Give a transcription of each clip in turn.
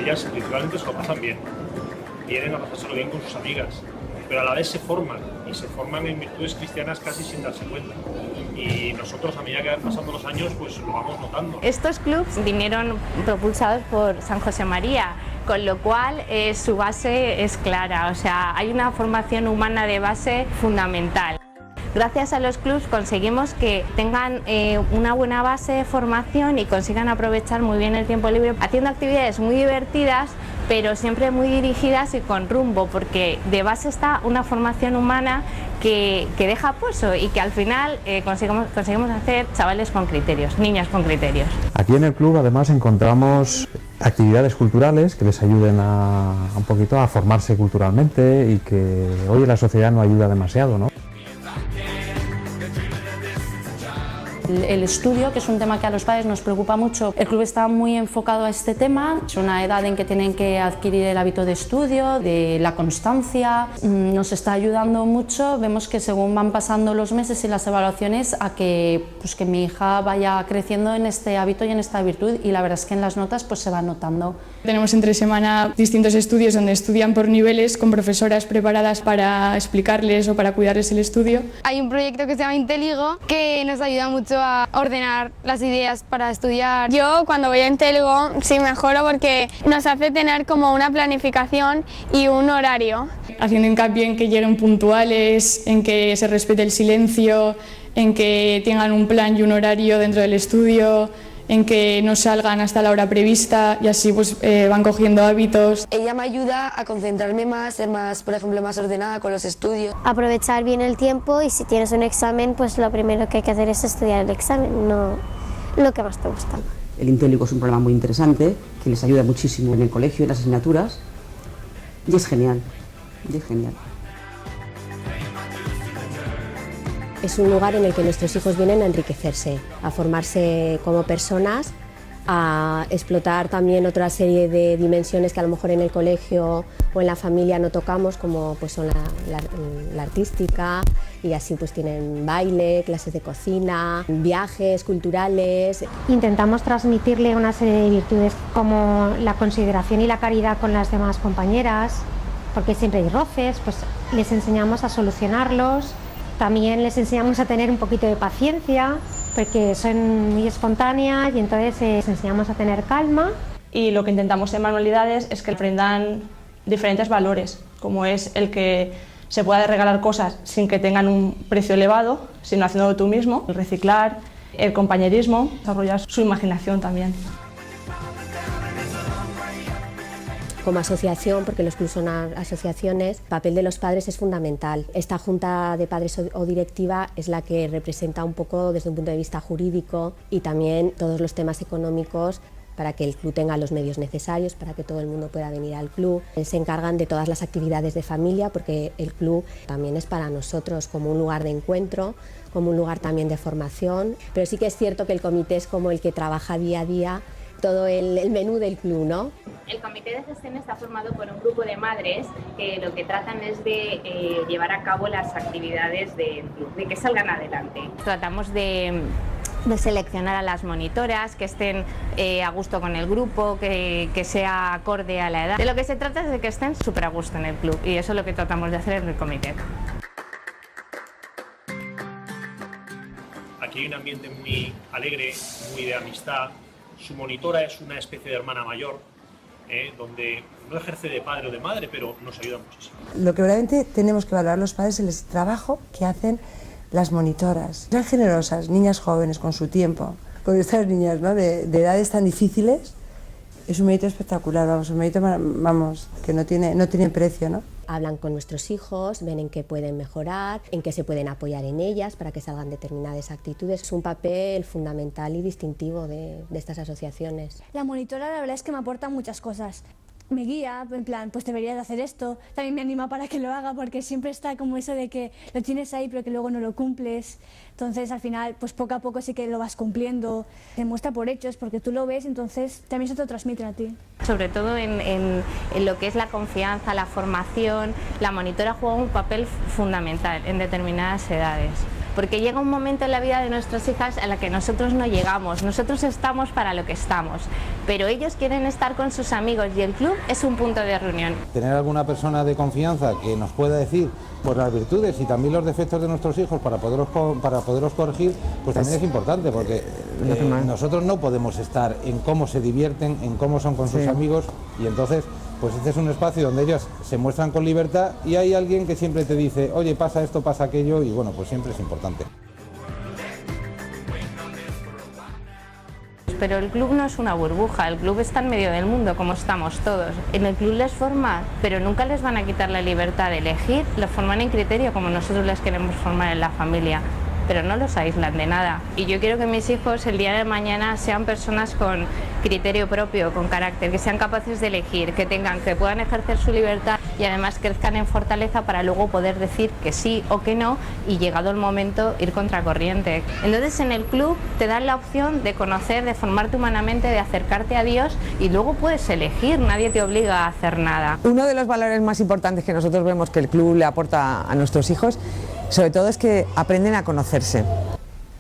ellas principalmente se lo pasan bien, vienen a pasárselo bien con sus amigas, pero a la vez se forman en virtudes cristianas casi sin darse cuenta. Y nosotros, a medida que van pasando los años, pues lo vamos notando. Estos clubs vinieron propulsados por San José María, con lo cual su base es clara, o sea, hay una formación humana de base fundamental. Gracias a los clubs conseguimos que tengan una buena base de formación y consigan aprovechar muy bien el tiempo libre, haciendo actividades muy divertidas, pero siempre muy dirigidas y con rumbo, porque de base está una formación humana que deja pozo y que al final conseguimos hacer chavales con criterios, niñas con criterios. Aquí en el club además encontramos actividades culturales que les ayuden un poquito a formarse culturalmente y que hoy la sociedad no ayuda demasiado, ¿no? El estudio, que es un tema que a los padres nos preocupa mucho, el club está muy enfocado a este tema. Es una edad en que tienen que adquirir el hábito de estudio, de la constancia. Nos está ayudando mucho. Vemos que según van pasando los meses y las evaluaciones, a que mi hija vaya creciendo en este hábito y en esta virtud, y la verdad es que en las notas pues se va notando. Tenemos entre semana distintos estudios donde estudian por niveles con profesoras preparadas para explicarles o para cuidarles el estudio. Hay un proyecto que se llama Inteligo que nos ayuda mucho a ordenar las ideas para estudiar. Yo cuando voy a Inteligo sí mejoro porque nos hace tener como una planificación y un horario. Haciendo hincapié en que lleguen puntuales, en que se respete el silencio, en que tengan un plan y un horario dentro del estudio, en que no salgan hasta la hora prevista y así pues van cogiendo hábitos. Ella me ayuda a concentrarme más, ser más, por ejemplo, más ordenada con los estudios. Aprovechar bien el tiempo, y si tienes un examen, pues lo primero que hay que hacer es estudiar el examen, no lo que más te gusta. El Inteligo es un programa muy interesante que les ayuda muchísimo en el colegio, en las asignaturas, y es genial, es genial. Es un lugar en el que nuestros hijos vienen a enriquecerse, a formarse como personas, a explotar también otra serie de dimensiones que a lo mejor en el colegio o en la familia no tocamos, como pues son la artística, y así pues tienen baile, clases de cocina, viajes culturales. Intentamos transmitirle una serie de virtudes como la consideración y la caridad con las demás compañeras, porque siempre hay roces, pues les enseñamos a solucionarlos. También les enseñamos a tener un poquito de paciencia, porque son muy espontáneas, y entonces les enseñamos a tener calma. Y lo que intentamos en manualidades es que aprendan diferentes valores, como es el que se pueda regalar cosas sin que tengan un precio elevado, sino haciéndolo tú mismo, el reciclar, el compañerismo, desarrollar su imaginación también. Como asociación, porque los clubs son asociaciones, el papel de los padres es fundamental. Esta junta de padres o directiva es la que representa un poco desde un punto de vista jurídico y también todos los temas económicos para que el club tenga los medios necesarios, para que todo el mundo pueda venir al club. Se encargan de todas las actividades de familia, porque el club también es para nosotros como un lugar de encuentro, como un lugar también de formación, pero sí que es cierto que el comité es como el que trabaja día a día todo el menú del club, ¿no? El comité de gestión está formado por un grupo de madres que lo que tratan es de llevar a cabo las actividades del club, de que salgan adelante. Tratamos de seleccionar a las monitoras, que estén a gusto con el grupo, que sea acorde a la edad. De lo que se trata es de que estén súper a gusto en el club, y eso es lo que tratamos de hacer en el comité. Aquí hay un ambiente muy alegre, muy de amistad. Su monitora es una especie de hermana mayor, donde no ejerce de padre o de madre, pero nos ayuda muchísimo. Lo que realmente tenemos que valorar los padres es el trabajo que hacen las monitoras. Son generosas, niñas jóvenes con su tiempo, con estas niñas, ¿no?, de edades tan difíciles. Es un mérito espectacular, un mérito, que no tiene precio, ¿no? Hablan con nuestros hijos, ven en qué pueden mejorar, en qué se pueden apoyar en ellas para que salgan determinadas actitudes. Es un papel fundamental y distintivo de estas asociaciones. La monitora, la verdad es que me aporta muchas cosas. Me guía, en plan, pues deberías de hacer esto. También me anima para que lo haga, porque siempre está como eso de que lo tienes ahí pero que luego no lo cumples. Entonces al final, pues poco a poco sí que lo vas cumpliendo. Te muestra por hechos, porque tú lo ves, entonces también se te lo transmiten a ti. Sobre todo en lo que es la confianza, la formación, la monitora juega un papel fundamental en determinadas edades. porque llega un momento en la vida de nuestras hijas a la que nosotros no llegamos, nosotros estamos para lo que estamos, pero ellos quieren estar con sus amigos y el club es un punto de reunión. Tener alguna persona de confianza que nos pueda decir pues las virtudes y también los defectos de nuestros hijos para poderlos corregir, pues también es importante, porque nosotros no podemos estar en cómo se divierten, en cómo son con sus amigos, y entonces pues este es un espacio donde ellos se muestran con libertad y hay alguien que siempre te dice, oye, pasa esto, pasa aquello, y bueno, pues siempre es importante. Pero el club no es una burbuja, el club está en medio del mundo, como estamos todos. En el club les forman, pero nunca les van a quitar la libertad de elegir, los forman en criterio como nosotros les queremos formar en la familia, pero no los aíslan de nada. Y yo quiero que mis hijos el día de mañana sean personas con criterio propio, con carácter, que sean capaces de elegir, que puedan ejercer su libertad y además crezcan en fortaleza para luego poder decir que sí o que no y llegado el momento ir contracorriente. Entonces en el club te dan la opción de conocer, de formarte humanamente, de acercarte a Dios y luego puedes elegir, nadie te obliga a hacer nada. Uno de los valores más importantes que nosotros vemos que el club le aporta a nuestros hijos, sobre todo, es que aprenden a conocerse.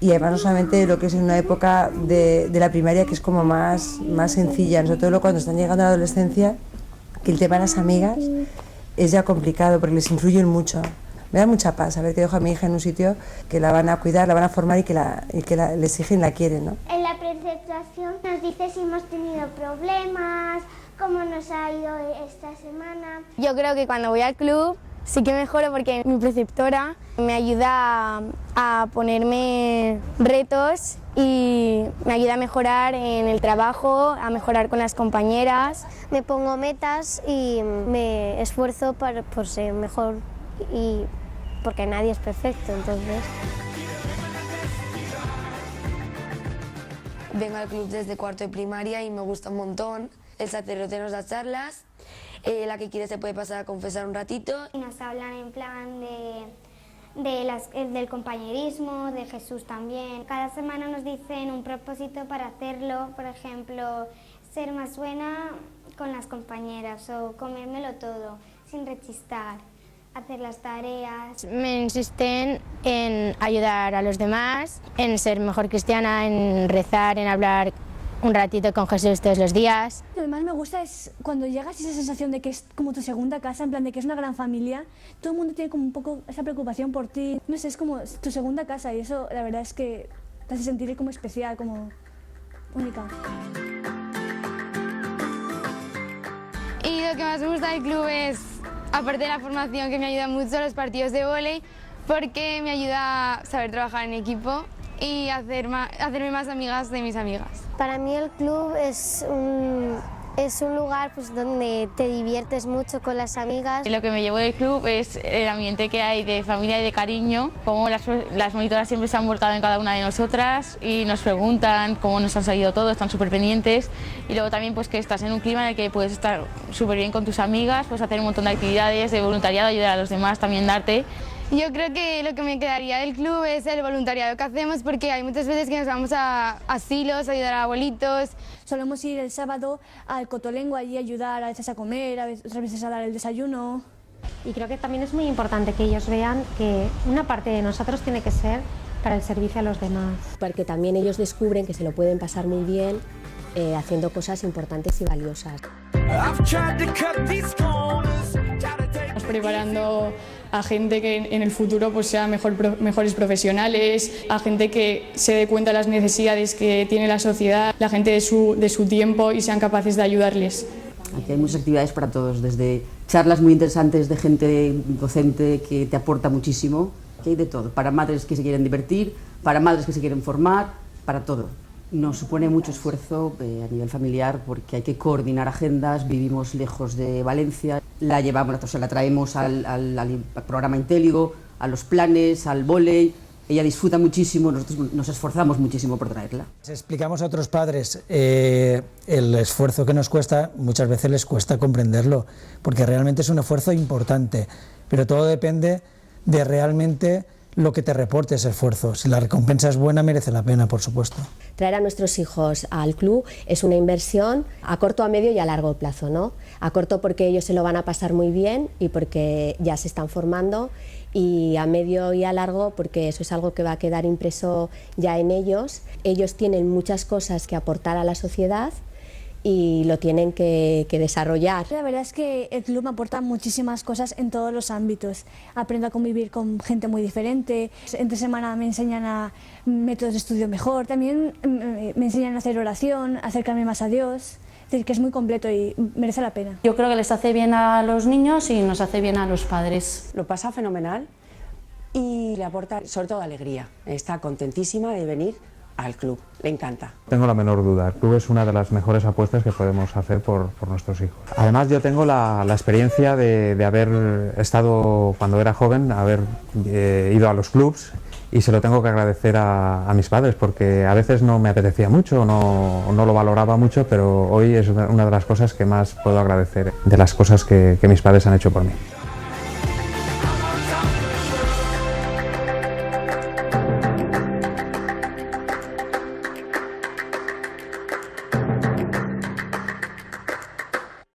Y además no solamente lo que es en una época de la primaria, que es como más sencilla, sobre todo cuando están llegando a la adolescencia, que el tema de las amigas es ya complicado porque les influyen mucho. Me da mucha paz saber que dejo a mi hija en un sitio que la van a cuidar, la van a formar y que la exigen y la quieren, ¿no? En la preceptuación nos dice si hemos tenido problemas, cómo nos ha ido esta semana. Yo creo que cuando voy al club sí que mejoro porque mi preceptora me ayuda a ponerme retos y me ayuda a mejorar en el trabajo, a mejorar con las compañeras. Me pongo metas y me esfuerzo por ser mejor y porque nadie es perfecto, entonces. Vengo al club desde cuarto de primaria y me gusta un montón. El sacerdote nos da charlas. La que quiere se puede pasar a confesar un ratito. Y nos hablan en plan del compañerismo, de Jesús también. Cada semana nos dicen un propósito para hacerlo, por ejemplo, ser más buena con las compañeras o comérmelo todo, sin rechistar, hacer las tareas. Me insisten en ayudar a los demás, en ser mejor cristiana, en rezar, en hablar un ratito con Jesús todos los días. Lo que más me gusta es cuando llegas y esa sensación de que es como tu segunda casa, en plan de que es una gran familia. Todo el mundo tiene como un poco esa preocupación por ti. No sé, es como tu segunda casa y eso la verdad es que te hace sentir como especial, como única. Y lo que más me gusta del club es, aparte de la formación, que me ayuda mucho, los partidos de vóley, porque me ayuda a saber trabajar en equipo y hacerme más amigas de mis amigas. Para mí el club es un lugar pues, donde te diviertes mucho con las amigas. Lo que me llevo del club es el ambiente que hay de familia y de cariño, cómo las monitoras siempre se han volcado en cada una de nosotras y nos preguntan cómo nos ha salido todo, están súper pendientes. Y luego también pues, que estás en un clima en el que puedes estar súper bien con tus amigas, puedes hacer un montón de actividades, de voluntariado, ayudar a los demás, también darte. Yo creo que lo que me quedaría del club es el voluntariado que hacemos, porque hay muchas veces que nos vamos a asilos, a ayudar a abuelitos. Solemos ir el sábado al Cotolengo allí a ayudar a veces a comer, otras veces a dar el desayuno. Y creo que también es muy importante que ellos vean que una parte de nosotros tiene que ser para el servicio a los demás. Porque también ellos descubren que se lo pueden pasar muy bien haciendo cosas importantes y valiosas. Estamos preparando a gente que en el futuro pues, sean mejores profesionales, a gente que se dé cuenta de las necesidades que tiene la sociedad, la gente de su tiempo y sean capaces de ayudarles. Aquí hay muchas actividades para todos, desde charlas muy interesantes de gente docente que te aporta muchísimo, que hay de todo, para madres que se quieren divertir, para madres que se quieren formar, para todo. Nos supone mucho esfuerzo a nivel familiar porque hay que coordinar agendas, vivimos lejos de Valencia, la traemos al programa Intéligo, a los planes, al vóley. Ella disfruta muchísimo, nosotros nos esforzamos muchísimo por traerla. Explicamos a otros padres el esfuerzo que nos cuesta, muchas veces les cuesta comprenderlo, porque realmente es un esfuerzo importante, pero todo depende de realmente lo que te reporte ese esfuerzo. Si la recompensa es buena, merece la pena, por supuesto. Traer a nuestros hijos al club es una inversión a corto, a medio y a largo plazo, ¿no? A corto porque ellos se lo van a pasar muy bien y porque ya se están formando, y a medio y a largo porque eso es algo que va a quedar impreso ya en ellos. Ellos tienen muchas cosas que aportar a la sociedad y lo tienen que desarrollar. La verdad es que el club me aporta muchísimas cosas en todos los ámbitos. Aprendo a convivir con gente muy diferente, entre semana me enseñan a métodos de estudio mejor, también me enseñan a hacer oración, a acercarme más a Dios. Es decir, que es muy completo y merece la pena. Yo creo que les hace bien a los niños y nos hace bien a los padres. Lo pasa fenomenal y le aporta sobre todo alegría. Está contentísima de venir al club, le encanta. Tengo la menor duda, el club es una de las mejores apuestas que podemos hacer por nuestros hijos. Además, yo tengo la experiencia de haber estado, cuando era joven, haber ido a los clubs, y se lo tengo que agradecer a mis padres, porque a veces no me apetecía mucho, no lo valoraba mucho, pero hoy es una de las cosas que más puedo agradecer, de las cosas que mis padres han hecho por mí.